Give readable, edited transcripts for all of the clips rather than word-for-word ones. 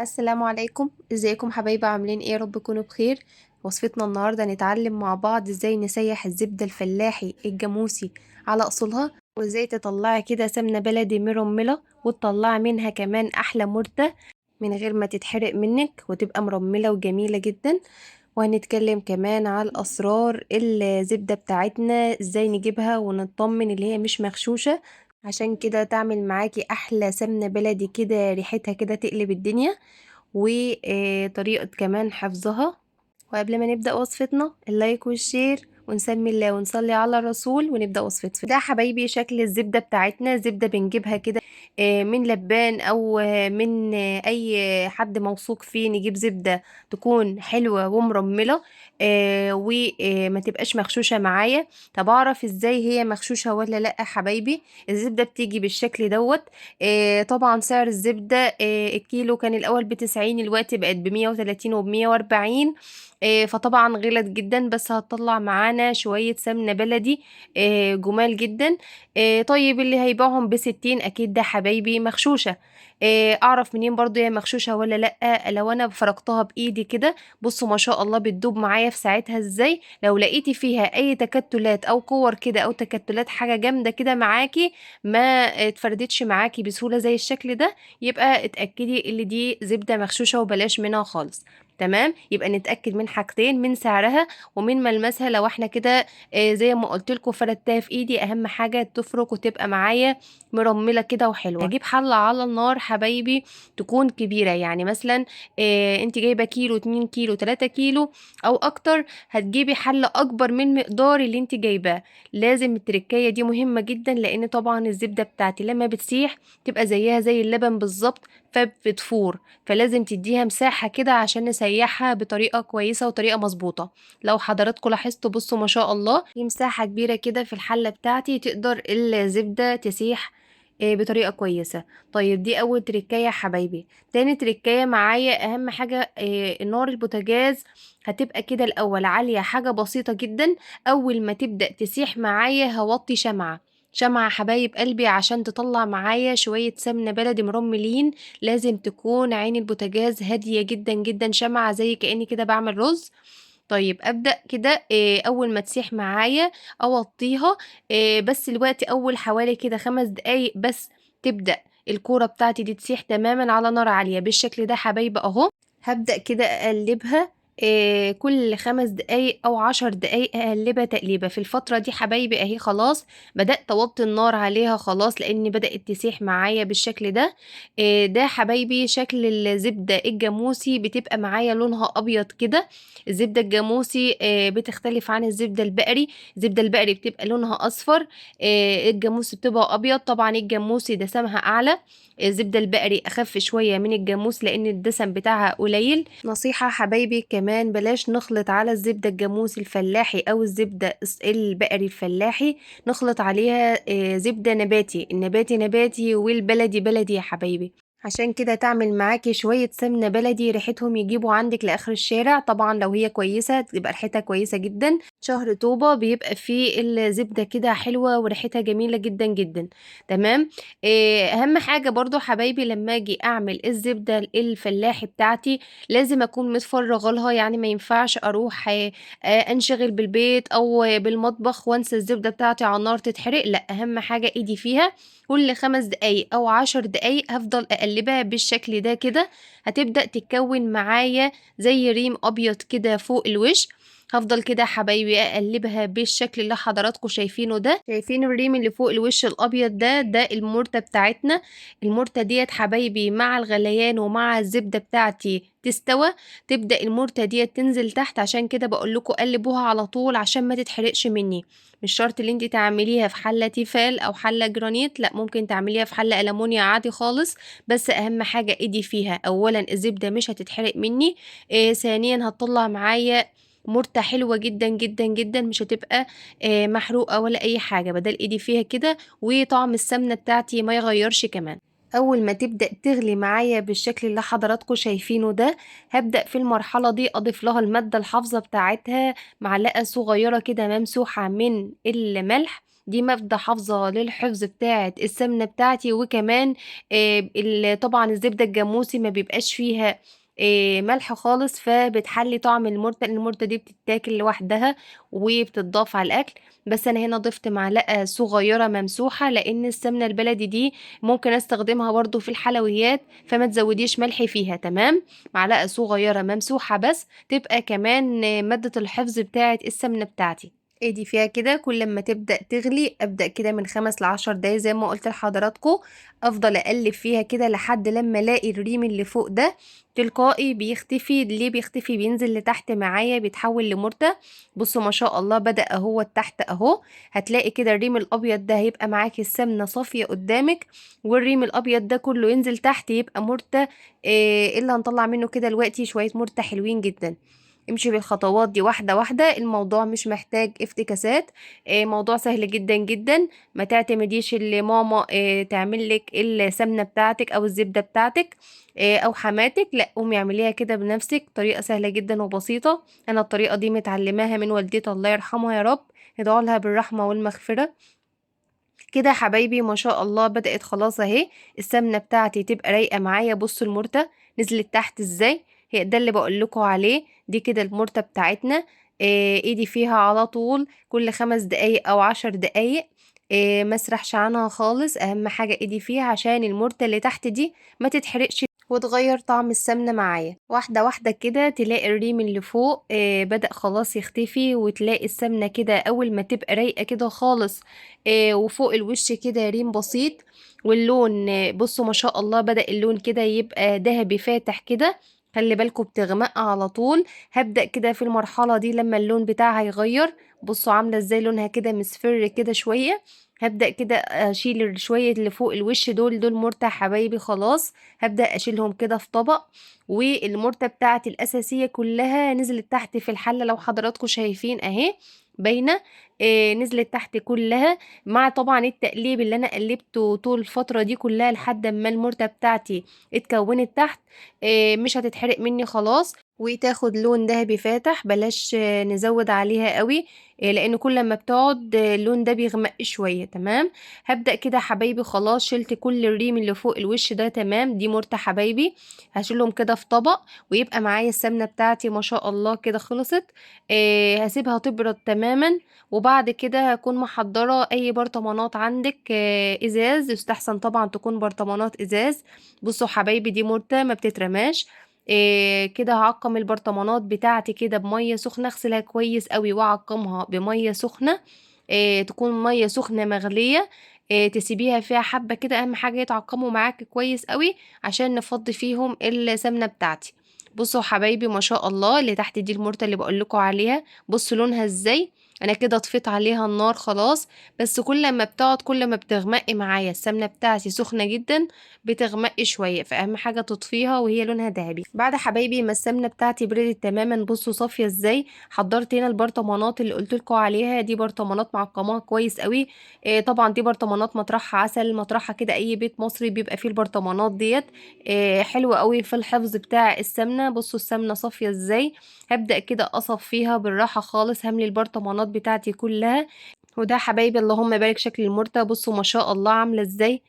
السلام عليكم، ازيكم حبايبي؟ عاملين ايه؟ يا رب تكونوا بخير. وصفتنا النهارده نتعلم مع بعض ازاي نسيح الزبدة الفلاحي الجاموسي على اصولها، وازاي تطلعي كده سمنة بلدي مرملة وتطلعي منها كمان احلى مرتة من غير ما تتحرق منك وتبقى مرملة وجميلة جدا. وهنتكلم كمان على الاسرار الزبدة بتاعتنا ازاي نجيبها ونطمن اللي هي مش مغشوشة، عشان كده تعمل معاكي احلى سمنة بلدي كده ريحتها كده تقلب الدنيا، وطريقة كمان حفظها. وقبل ما نبدأ وصفتنا اللايك والشير ونسمي الله ونصلي على الرسول ونبدأ وصفتنا. ده حبايبي شكل الزبدة بتاعتنا. زبدة بنجيبها كده من لبان او من اي حد موثوق فيه. نجيب زبدة تكون حلوة ومرملة وما تبقاش مغشوشة معايا. طب اعرف ازاي هي مغشوشة ولا لا حبايبي؟ الزبدة بتيجي بالشكل دوت. طبعا سعر الزبدة الكيلو كان الاول ب90، الوقت بقت ب130 وب140. فطبعا غلت جدا، بس هتطلع معانا شوية سمنة بلدي جمال جدا. طيب اللي هيبيعهم ب60 اكيد ده حبايبي مغشوشة. اعرف منين برضو هي مغشوشة ولا لا؟ لو انا فرقتها بايدي كده، بصوا ما شاء الله بتدوب معايا في ساعتها ازاي. لو لقيتي فيها اي تكتلات او كور كده او تكتلات حاجة جامدة كده معاكي، ما اتفردتش معاكي بسهولة زي الشكل ده، يبقى اتأكدي اللي دي زبدة مغشوشة وبلاش منها خالص. تمام، يبقى نتأكد من حاجتين: من سعرها ومن ملمسها. لو احنا كده زي ما قلت لكم فردتها في ايدي، اهم حاجة تفرك وتبقى معايا مرملة كده وحلوة. هجيب حلة على النار حبايبي تكون كبيرة، يعني مثلا انت جايبة كيلو 2 كيلو 3 كيلو او اكتر، هتجيبي حلة اكبر من مقدار اللي انت جايباه. لازم التركية دي مهمة جدا، لان طبعا الزبدة بتاعتي لما بتسيح تبقى زيها زي اللبن بالظبط فبتفور، فلازم تديها مساحة كده عشان نسيحها بطريقة كويسة وطريقة مظبوطة. لو حضراتكم لاحظتوا بصوا ما شاء الله في مساحة كبيرة كده في الحلة بتاعتي تقدر الزبدة تسيح بطريقة كويسة. طيب دي اول تركية يا حبايبي. تاني تركية معايا، اهم حاجة نار البوتاجاز هتبقى كده الاول عالية حاجة بسيطة جدا. اول ما تبدأ تسيح معايا هوطي شمعة حبايب قلبي عشان تطلع معايا شوية سمنة بلدي مرملين. لازم تكون عين البوتاجاز هادية جدا جدا، شمعة زي كأني كده بعمل رز. طيب أبدأ كده أول ما تسيح معايا أوطيها. بس الوقت أول حوالي كده 5 دقايق بس تبدأ الكورة بتاعتي دي تسيح تماما على نار عالية بالشكل ده حبايبي أهو. هبدأ كده أقلبها كل 5 دقايق أو 10 دقايق أقلبها تقليبة. في الفترة دي حبايبي أهي خلاص بدأت أوطي النار عليها خلاص، لأن بدأت تسيح معايا بالشكل ده. ده حبايبي شكل الزبدة الجاموسي، بتبقى معايا لونها أبيض كده. الزبدة الجاموسي بتختلف عن الزبدة البقري. الزبدة البقري بتبقى لونها أصفر، الجاموسي بتبقى أبيض. طبعا الجاموسي دسمها أعلى، الزبدة البقري أخف شوية من الجاموس لأن الدسم بتاعها قليل. نصيحة حبايبي كمان بلاش نخلط على الزبدة الجاموسي الفلاحي أو الزبدة البقري الفلاحي، نخلط عليها زبدة نباتي. النباتي نباتي والبلدي بلدي يا حبايبي. عشان كده تعمل معاكي شوية سمنة بلدي ريحتهم يجيبوا عندك لآخر الشارع. طبعا لو هي كويسة تبقى ريحتها كويسة جدا. شهر طوبة بيبقى فيه الزبدة كده حلوة وريحتها جميلة جدا جدا. تمام. اهم حاجة برضو حبايبي لما اجي اعمل الزبدة الفلاحي بتاعتي لازم اكون متفرغه لها، يعني ما ينفعش اروح انشغل بالبيت او بالمطبخ وانسى الزبدة بتاعتي على النار تتحرق. لا، اهم حاجة ايدي فيها. كل 5 دقايق او 10 دقايق هفضل اقلبها بالشكل ده كده. هتبدأ تتكون معايا زي ريم ابيض كده فوق الوش. هفضل كده حبايبي اقلبها بالشكل اللي حضراتكم شايفينه ده. شايفين الريم اللي فوق الوش الابيض ده المرتة بتاعتنا. المرتة ديت حبايبي مع الغليان ومع الزبدة بتاعتي تستوى، تبدأ المرتة ديت تنزل تحت. عشان كده بقول لكم قلبوها على طول عشان ما تتحرقش مني. مش شرط اللي انت تعمليها في حلة تيفال او حلة جرانيت، لا ممكن تعمليها في حلة ألمونيا عادي خالص. بس اهم حاجة ايدي فيها. اولا الزبدة مش هتتحرق مني، ثانيا هتطلع معايا مرتة حلوة جدا جدا جدا، مش هتبقى محروقة ولا اي حاجة بدل ايدي فيها كده. وطعم السمنة بتاعتي ما يغيرش كمان. اول ما تبدأ تغلي معايا بالشكل اللي حضراتكم شايفينه ده، هبدأ في المرحلة دي اضيف لها المادة الحافظة بتاعتها، معلقة صغيرة كده ممسوحة من الملح. دي مادة حافظة للحفظ بتاعة السمنة بتاعتي، وكمان طبعًا الزبدة الجاموسي ما بيبقاش فيها ملح خالص، فبتحلّي طعم المُرتة، لإن المُرتة دي بتتاكل لوحدها وبتتضاف على الأكل، بس أنا هنا ضِفت معلقة صغيرة ممسوحة، لإن السمنة البلدي دي ممكن أستخدمها برضه في الحلويات، فما تزوّديش ملح فيها، تمام؟ معلقة صغيرة ممسوحة بس، تبقى كمان مادة الحفظ بتاعة السمنة بتاعتي. اهدي فيها كده، كل أمّا تبدأ تغلي أبدأ كده من 5 ل10 دقايق زي ما قُلت لحضراتكم، أفضل أقلِّب فيها كده لحد لمّا ألاقي الريم اللي فوق ده تلقائي بيختفي. ليه بيختفي؟ بينزل لتحت معايا، بيتحوّل لمُرتة. بُصّوا ما شاء الله بدأ أهوّة تحت أهو، هتلاقي كده الريم الأبيض ده هيبقى معاكِ السمنة صافية قدّامِك، والريم الأبيض ده كلّه ينزل تحت يبقى مُرتة، اللي هنطلّع منّه كده دلوقتي شوية مُرتة حلوين جدًا. امشي بالخطوات دي واحدة واحدة، الموضوع مش محتاج افتكاسات، موضوع سهل جدًا، جدًا. ما تعتمديش اللي ماما تعمل لِك السمنة بتاعتِك أو الزبدة بتاعتِك أو حماتِك، لأ قومي اعمليها كده بنفسِك، طريقة سهلة جدًا وبسيطة. أنا الطريقة دي متعلماها من والدتي الله يرحمها يا رب، ادعوا لها بالرحمة والمغفرة. كده يا حبايبي ما شاء الله بدأت خلاص أهي السمنة بتاعتي تبقى رايقة معايا. بصوا المرتة نزلت تحت ازاي، هي ده اللي بقولكوا عليه. دي كده المرتة بتاعتنا، ايدي فيها على طول كل 5 دقايق أو 10 دقايق، مسرحش عنها خالص. أهم حاجة ايدي فيها عشان المرتة اللي تحت دي ما تتحرقش وتغير طعم السمنة معايا. واحدة واحدة كده تلاقي الريم اللي فوق بدأ خلاص يختفي، وتلاقي السمنة كده أول ما تبقى رايقة كده خالص وفوق الوش كده ريم بسيط. واللون بصوا ما شاء الله بدأ اللون كده يبقى ذهبي فاتح كده. خلي بالكم بتغمق على طول. هبدأ كده في المرحلة دي لما اللون بتاعها يغير، بصوا عاملة ازاي لونها كده مصفر كده شوية. هبدأ كده أشيل شوية اللي فوق الوش دول مرتة حبايبي خلاص. هبدأ أشيلهم كده في طبق، والمرتة بتاعتي الأساسية كلها نزلت تحت في الحلة لو حضراتكم شايفين أهي باينة. نزلت تحت كلها، مع طبعا التقليب اللي أنا قلبته طول الفترة دي كلها لحد ما المرتة بتاعتي اتكونت تحت. مش هتتحرق مني خلاص، وتاخد لون دهبي فاتح. بلاش نزود عليها قوي، لان كل ما بتقعد اللون ده بيغمق شوية. تمام. هبدأ كده حبايبي خلاص شلت كل الريم اللي فوق الوش ده. تمام. دي مرتة حبايبي، هشيلهم كده في طبق، ويبقى معايا السمنة بتاعتي ما شاء الله كده خلصت. هسيبها تبرد تماما، وبعد كده هكون محضرة اي برطمانات عندك ازاز، يستحسن طبعا تكون برطمانات ازاز. بصوا حبايبي دي مرتة ما بتترماش. كده هعقم البرطمانات بتاعتي كده بمية سخنة، اغسلها كويس قوي واعقمها بمية سخنة. تكون مية سخنة مغلية. تسيبيها فيها حبة كده، اهم حاجة يتعقموا معاكي كويس قوي عشان نفضي فيهم السمنة بتاعتي. بصوا حبايبي ما شاء الله اللي تحت دي المرتة اللي بقولكوا عليها، بصوا لونها ازاي. انا كده طفيت عليها النار خلاص، بس كل ما بتقعد كل ما بتغمق معايا. السمنة بتاعتي سخنة جدا بتغمق شوية، فأهم حاجة تطفيها وهي لونها ذهبي. بعد حبايبي ما السمنة بتاعتي بردت تماما، بصوا صافية ازاي. حضرت هنا البرطمانات اللي قلتلكوا عليها، دي برطمانات معقماها كويس قوي. طبعا دي برطمانات مطرحها عسل، مطرحها كده اي بيت مصري بيبقى فيه البرطمانات ديت. حلوة قوي في الحفظ بتاع السمنة. بصوا السمنة صافية ازاي. هبدأ كده اصفيها بالراحة خالص، هملي البرطمانات بتاعتي كلها. وده حبايبي اللهم بارك شكل المرتة، بصوا ما شاء الله عاملة ازاي.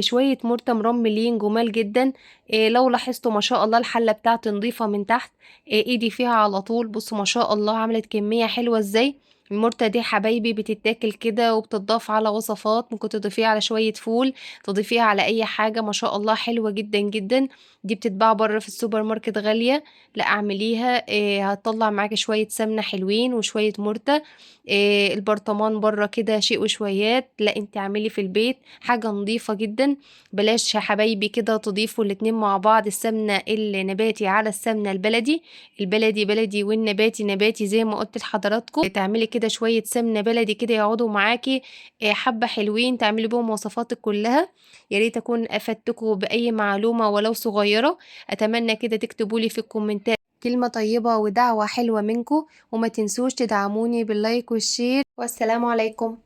شوية مرتة مرملين جمال جدا. لو لاحظتوا ما شاء الله الحلة بتاعتي نضيفة من تحت، ايدي فيها على طول. بصوا ما شاء الله عملت كمية حلوة ازاي. المرتة دي حبايبي بتتاكل كده وبتضاف على وصفات، ممكن تضيفيها على شوية فول، تضيفيها على اي حاجة. ما شاء الله حلوة جدا جدا. دي بتتباع بره في السوبر ماركت غالية، لا اعمليها. هتطلع معاكي شوية سمنة حلوين وشوية مرتة. البرطمان بره كده شيء وشويات، لا انت اعملي في البيت حاجة نظيفة جدا. بلاش يا حبايبي كده تضيفوا الاتنين مع بعض، السمنة النباتي على السمنة البلدي. البلدي بلدي والنباتي نباتي زي ما قلت لحضراتكم. تعملي كده شوية سمنة بلدي كده يقعدوا معاكي حبة حلوين تعملي بهم وصفاتك كلها. يا ريت اكون افدتكم باي معلومة ولو صغيرة. اتمنى كده تكتبوا لي في الكومنتات كلمة طيبة ودعوة حلوة منكم، وما تنسوش تدعموني باللايك والشير. والسلام عليكم.